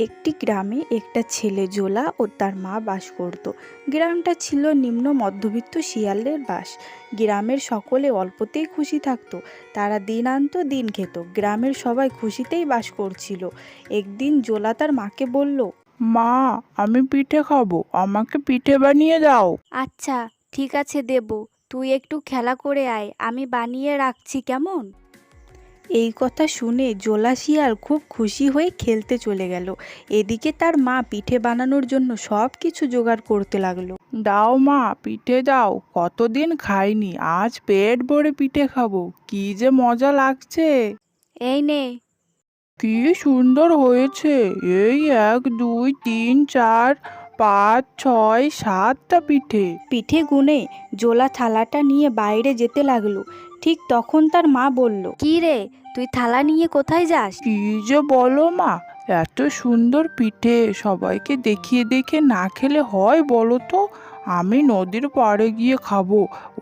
একটি গ্রামে একটা ছেলে জোলা ও তার মা বাস করত। গ্রামটা ছিল নিম্ন মধ্যবিত্ত শিয়ালের বাস। গ্রামের সকলে অল্পতেই খুশি থাকতো। তারা দিন আনতো দিন খেত, গ্রামের সবাই খুশিতেই বাস করছিল। একদিন জোলা তার মাকে বলল, মা, আমি পিঠে খাবো, আমাকে পিঠে বানিয়ে দাও। আচ্ছা, ঠিক আছে দেব। তুই একটু খেলা করে আয়, আমি বানিয়ে রাখছি কেমন? এই কথা শুনে জোলা শিয়াল খুব খুশি হয়ে খেলতে চলে গেল। এদিকে তার মা পিঠে বানানোর জন্য সব কিছু জোগাড় করতে লাগলো। দাও মা, পিঠে দাও, কতদিন খাইনি, আজ পেট ভরে পিঠে খাবো, কি যে মজা লাগছে। এই নে। কি সুন্দর হয়েছে। এই 1 2 3 4 5 6 7টা পিঠে। পিঠে গুনে জোলা থালাটা নিয়ে বাইরে যেতে লাগলো। ঠিক তখন তার মা বলল, কি রে, তুই থালা নিয়ে কোথায় যাস? কি যে বলো মা, এত সুন্দর পিঠে সবাইকে দেখিয়ে দেখে না খেলে হয় বলো তো? আমি নদীর পাড়ে গিয়ে খাবো,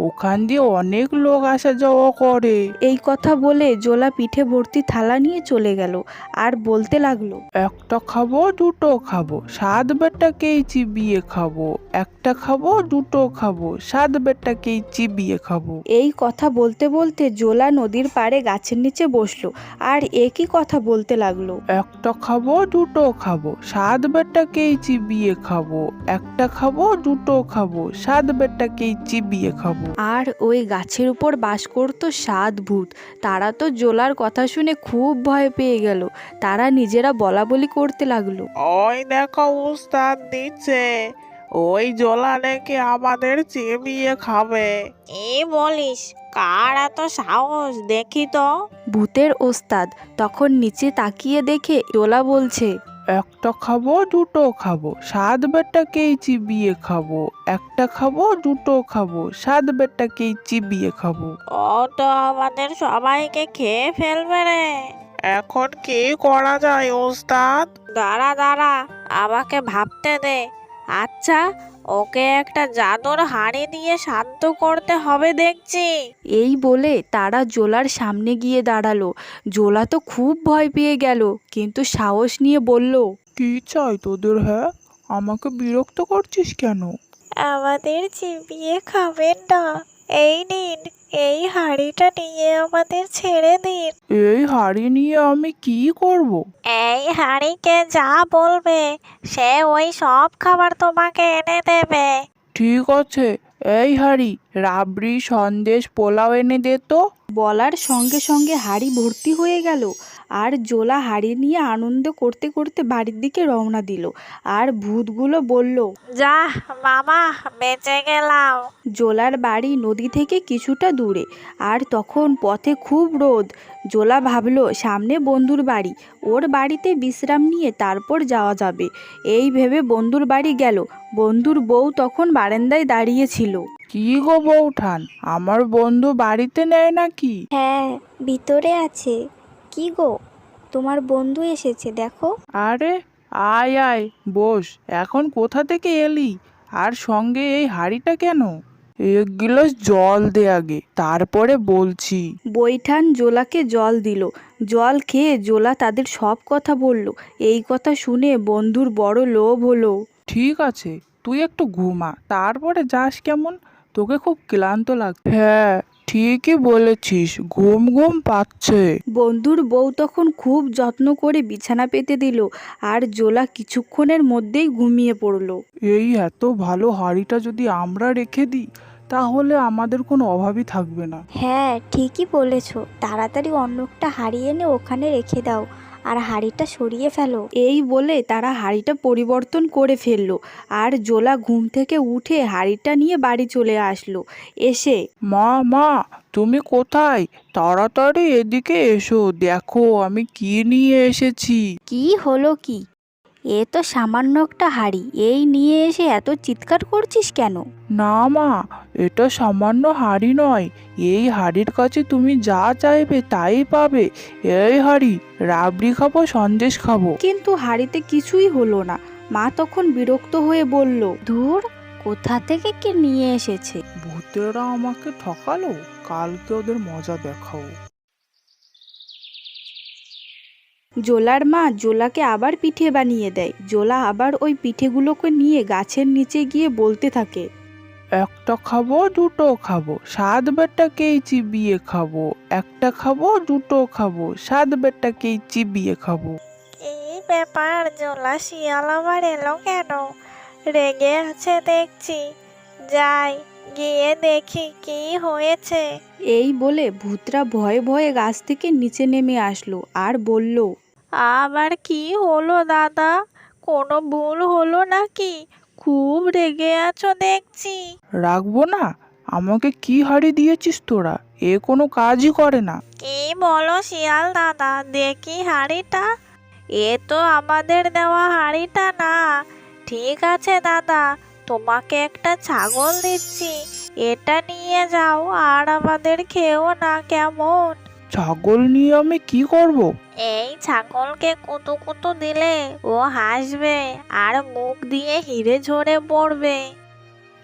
ওখান দিয়ে অনেক লোক আসা যাওয়া করে। এই কথা বলে জোলা পিঠে ভর্তি থালা নিয়ে চলে গেল আর বলতে লাগলো, একটা খাবো, দুটো খাবো, 7 বেটাকেই চিবিয়ে খাবো, একটা খাবো, দুটো খাবো, 7 বেটাকেই চিবিয়ে খাবো। এই কথা বলতে বলতে জোলা নদীর পাড়ে গাছের নিচে বসলো আর একই কথা বলতে লাগলো। একটা খাবো, দুটো খাবো, 7 বেটাকেই চিবিয়ে খাবো, একটা খাবো, দুটো খাবো, 7 বেটাকেই চিবিয়ে খাবো। আর ওই গাছের উপর বাস করত 7 ভূত। তারা তো জোলার কথা শুনে খুব ভয় পেয়ে গেল। তারা নিজেরা বলা বলি করতে লাগলো, ওই দেখো উস্তাদ দিচ্ছে, ওই জোলা নাকি আমাদের চিবিয়ে খাবে। কি বলিস? কার এত সাহস দেখি তো। ভূতের ওস্তাদ তখন নিচে তাকিয়ে দেখে জোলা বলছে, একটা খাবো, দুটো খাবো, 7 বেটাকেই চিবিয়ে খাবো, একটা খাবো, দুটো খাবো, 7 বেটাকেই চিবিয়ে খাবো। ও তো আমাদের সবাইকে খেয়ে ফেলবে রে। এখন কি করা যায় ওস্তাদ? দাঁড়া দাঁড়া, আমাকে ভাবতে দে। আচ্ছা, ওকে একটা জাদুর হাঁড়ি দিয়ে শান্ত করতে হবে দেখছি। এই বলে তারা জোলার সামনে গিয়ে দাঁড়ালো। জোলা তো খুব ভয় পেয়ে গেল, কিন্তু সাহস নিয়ে বলল, কি চাই তোদের? হ্যাঁ, আমাকে বিরক্ত করছিস কেন? আমাদের চিবিয়ে খাবেন না। এই নিন, এই হাঁড়িটা নিয়ে আমাদের ছেড়ে দিন। এই হাড়ি নিয়ে আমি কি করব? এই হাঁড়িকে যা বলবে, সে ওই সব খাবার তোমাকে এনে দেবে। ঠিক আছে, এই হাড়ি, রাবড়ি, সন্দেশ, পোলাও এনে দে তো। বলার সঙ্গে সঙ্গে হাঁড়ি ভর্তি হয়ে গেল। আর জোলা হাঁড়ি নিয়ে আনন্দ করতে করতে বাড়ির দিকে রওনা দিল। আর ভূতগুলো বলল, যা মামা, বেঁচে গেলাম। জোলার বাড়ি নদী থেকে কিছুটা দূরে। আর তখন পথে খুব রোদ। জোলা ভাবলো সামনে বন্ধুর বাড়ি, ওর বাড়িতে বিশ্রাম নিয়ে তারপর যাওয়া যাবে। এই ভেবে বন্ধুর বাড়ি গেল। বন্ধুর বউ তখন বারান্দায় দাঁড়িয়েছিল। কি গো বৌঠান, আমার বন্ধু বাড়িতে নেয় নাকি? হ্যাঁ, ভিতরে আছে। কি গো, তোমার বন্ধু এসেছে দেখো। আরে, আয় আয়, বস। এখন কোথা থেকে এলি? আর সঙ্গে এই হাঁড়িটা কেন? 1 গ্লাস জল দে আগে, তারপরে বলছি। বৈঠান জোলাকে জল দিল। জল খেয়ে জোলা তাদের সব কথা বলল। এই কথা শুনে বন্ধুর বড় লোভ হলো। ঠিক আছে, তুই একটু ঘুমা, তারপরে যাস কেমন? তোকে খুব ক্লান্ত লাগছে। হ্যাঁ, ঠিকই বলেছিস, ঘুম ঘুম পাচ্ছে। বন্ধুর বউ তখন খুব যত্ন করে বিছানা পেতে দিল। আর জোলা কিছুক্ষণের মধ্যেই ঘুমিয়ে পড়ল। এই এত ভালো হাঁড়িটা যদি আমরা রেখে দিই, তাহলে আমাদের কোনো অভাবই থাকবে না। হ্যাঁ, ঠিকই বলেছো। তাড়াতাড়ি অন্য একটা হাঁড়ি এনে ওখানে রেখে দাও আর হাঁড়িটা সরিয়ে ফেলো। এই বলে তারা হাঁড়িটা পরিবর্তন করে ফেললো। আর জোলা ঘুম থেকে উঠে হাঁড়িটা নিয়ে বাড়ি চলে আসলো। এসে, মা, মা, তুমি কোথায়? তাড়াতাড়ি এদিকে এসো, দেখো আমি কি নিয়ে এসেছি। কি হলো কি? এ তো সামান্য একটা হাঁড়ি, এই নিয়ে এসে এত চিৎকার করছিস কেন? না মা, এটা সামান্য হাঁড়ি নয়। এই হাঁড়ির কাছে তুমি যা চাইবে তাই পাবে। এই হাঁড়ি, রাবড়ি খাবো, সন্দেশ খাবো। কিন্তু হাঁড়িতে কিছুই হলো না। মা তখন বিরক্ত হয়ে বলল, ধুর, কোথা থেকে কে নিয়ে এসেছে? ভূতেরা আমাকে ঠকালো, কালকে ওদের মজা দেখাও। জোলার মা জোলাকে আবার পিঠে বানিয়ে দেয়। জোলা আবার ওই পিঠেগুলোকে নিয়ে গাছের নিচে গিয়ে বলতে থাকে, একটা খাবো, দুটো খাবো, 7 বেটাকেই চিবিয়ে খাবো। একটা খাবো, দুটো খাবো, 7 বেটাকেই চিবিয়ে খাবো। এই ব্যাপার, জোলা শিয়াল আবার এলো কেন? রেগে আছে দেখছি। যাই, গিয়ে দেখি কি হয়েছে। এই বলে ভূতরা ভয়ে ভয়ে গাছ থেকে নিচে নেমে আসলো আর বলল, আবার কি হলো দাদা? কোনো ভুল হলো নাকি? খুব রেগে আছো দেখছি। রাখবো না? আমাকে কি হাড়ি দিয়েছিস তোরা? এ কোনো কাজই করে না। কি বলো শিয়াল দাদা, দেখি হাঁড়িটা। এ তো আমাদের দেওয়া হাঁড়িটা না। ঠিক আছে দাদা, তোমাকে একটা ছাগল দিচ্ছি, এটা নিয়ে যাও আর আমাদের খেও না, কেমন? ছাগল নিয়ে আমি কি করব? এই ছাগলকে কুতু কুতু দিলে ও হাসবে আর মুখ দিয়ে হিরে ঝরে পড়বে।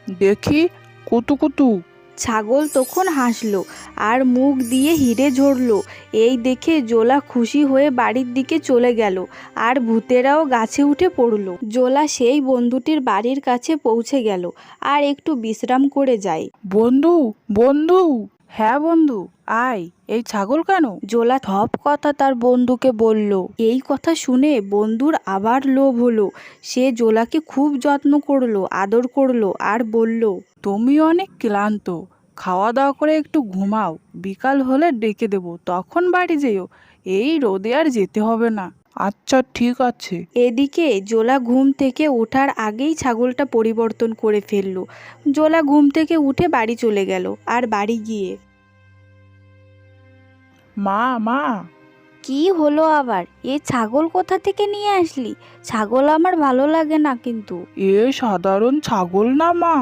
দেখি, কুতু কুতু। ছাগল তখন হাসলো আর মুখ দিয়ে হিরে ঝরলো। এই দেখে জোলা খুশি হয়ে বাড়ির দিকে চলে গেল আর ভূতেরাও গাছে উঠে পড়লো। জোলা সেই বন্ধুটির বাড়ির কাছে পৌঁছে গেল আর একটু বিশ্রাম করে যায়। বন্ধু, বন্ধু। হ্যাঁ বন্ধু, আয়। এই ছাগল কেন? জোলা সব কথা তার বন্ধুকে বলল। এই কথা শুনে বন্ধুর আবার লোভ হলো। সে জোলাকে খুব যত্ন করলো, আদর করলো আর বলল, তুমি অনেক ক্লান্ত, খাওয়া দাওয়া করে একটু ঘুমাও, বিকাল হলে ডেকে দেবো, তখন বাড়ি যেও। এই রোদে আর যেতে হবে না। আচ্ছা, ঠিক আছে। এদিকে জোলা ঘুম থেকে ওঠার আগেই ছাগলটা পরিবর্তন করে ফেললো। জোলা ঘুম থেকে উঠে বাড়ি চলে গেল আর বাড়ি গিয়ে, মা, মা। কি হলো আবার? এই ছাগল কোথা থেকে নিয়ে আসলি? ছাগল আমার ভালো লাগে না কিন্তু। এ সাধারণ ছাগল না মা,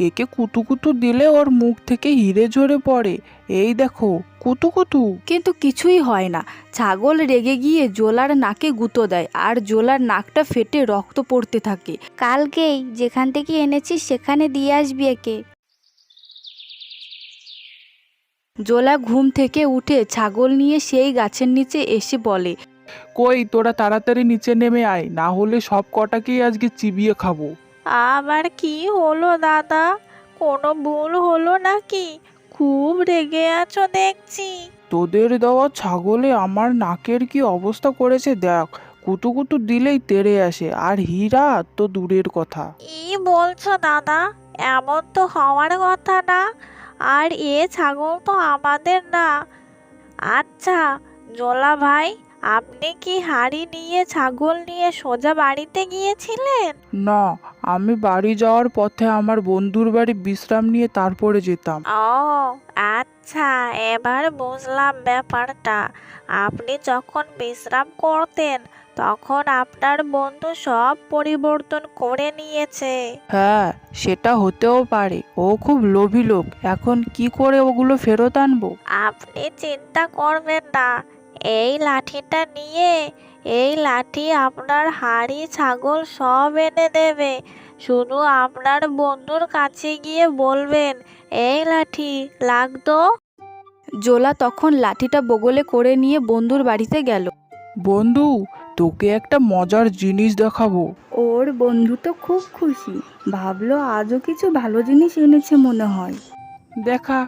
একে কুতু কুতু দিলে ওর মুখ থেকে হিরে ঝরে পড়ে। এই দেখো, কুতু কুতু। কিন্তু কিছুই হয় না। ছাগল রেগে গিয়ে জোলার নাকে গুঁতো দেয় আর জোলার নাকটা ফেটে রক্ত পড়তে থাকে। কালকেই যেখান থেকে এনেছিস সেখানে দিয়ে আসবি একে। জোলা ঘুম থেকে উঠে ছাগল নিয়ে সেই গাছের নিচে এসে বলে, কই, তোরা তাড়াতাড়ি নিচে নেমে আয়, না হলে সব কটাকেই আজকে চিবিয়ে খাবো। আবার কি হলো দাদা? কোনো ভুল হলো নাকি? খুব রেগে আছো দেখছি। তোদের দেওয়া ছাগলে আমার নাকের কি অবস্থা করেছে দেখ। কুতু কুতু দিলেই তেড়ে আসে, আর হীরা তো দূরের কথা। কি বলছো দাদা? এমন তো হওয়ার কথা না। আর এ ছাগল তো আমাদের না। আচ্ছা জোলা ভাই, আপনি কি হাঁড়ি নিয়ে ছাগল নিয়ে সোজা বাড়িতে গিয়েছিলেন? না, আমি বাড়ি যাওয়ার পথে আমার বন্ধুর বাড়ি বিশ্রাম নিয়ে তারপরে যেতাম। ও আচ্ছা, এবার বুঝলাম ব্যাপারটা। আপনি যখন বিশ্রাম করতেন তখন আপনার বন্ধু সব পরিবর্তন করে নিয়েছে। হ্যাঁ, সেটা হতেও পারে। ও খুব লোভী লোক। এখন কি করে ওগুলো ফেরত আনবো? আপনি চিন্তা করবেন না। এই লাঠিটা নিয়ে, এই লাঠি আপনার হাঁড়ি ছাগল সব এনে দেবে। শুধু আপনার বন্ধুর কাছে গিয়ে বলবেন, এই লাঠি লাগতো। জোলা তখন লাঠিটা বগলে করে নিয়ে বন্ধুর বাড়িতে গেল। বন্ধু, তোকে একটা মজার জিনিস দেখাবো। ওর বন্ধু তো খুব খুশি, ভাবলো আজও কিছু ভালো জিনিস এনেছে মনে হয়। দেখা,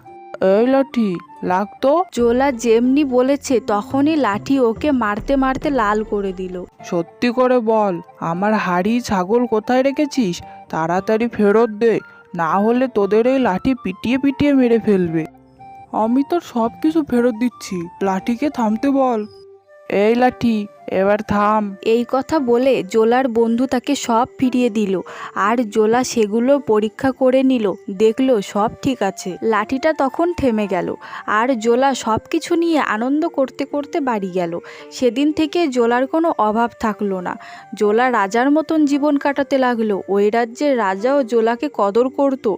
এই লাঠি লাগতো। জোলা যেমনি বলেছে তখনই লাঠি ওকে মারতে মারতে লাল করে দিল। সত্যি করে বল, আমার হাড়ি ছাগল কোথায় রেখেছিস? তাড়াতাড়ি ফেরত দে, না হলে তোদের এই লাঠি পিটিয়ে পিটিয়ে মেরে ফেলবে। আমি তোর সব কিছু ফেরত দিচ্ছি, লাঠিকে থামতে বল। এই লাঠি, এবার থাম। এই কথা বলে জোলার বন্ধু তাকে সব ফিরিয়ে দিল আর জোলা সেগুলো পরীক্ষা করে নিল, দেখলো সব ঠিক আছে। লাঠিটা তখন থেমে গেল আর জোলা সব কিছু নিয়ে আনন্দ করতে করতে বাড়ি গেল। সেদিন থেকে জোলার কোনো অভাব থাকলো না। জোলা রাজার মতন জীবন কাটাতে লাগলো। ওই রাজ্যের রাজাও জোলাকে কদর করতো।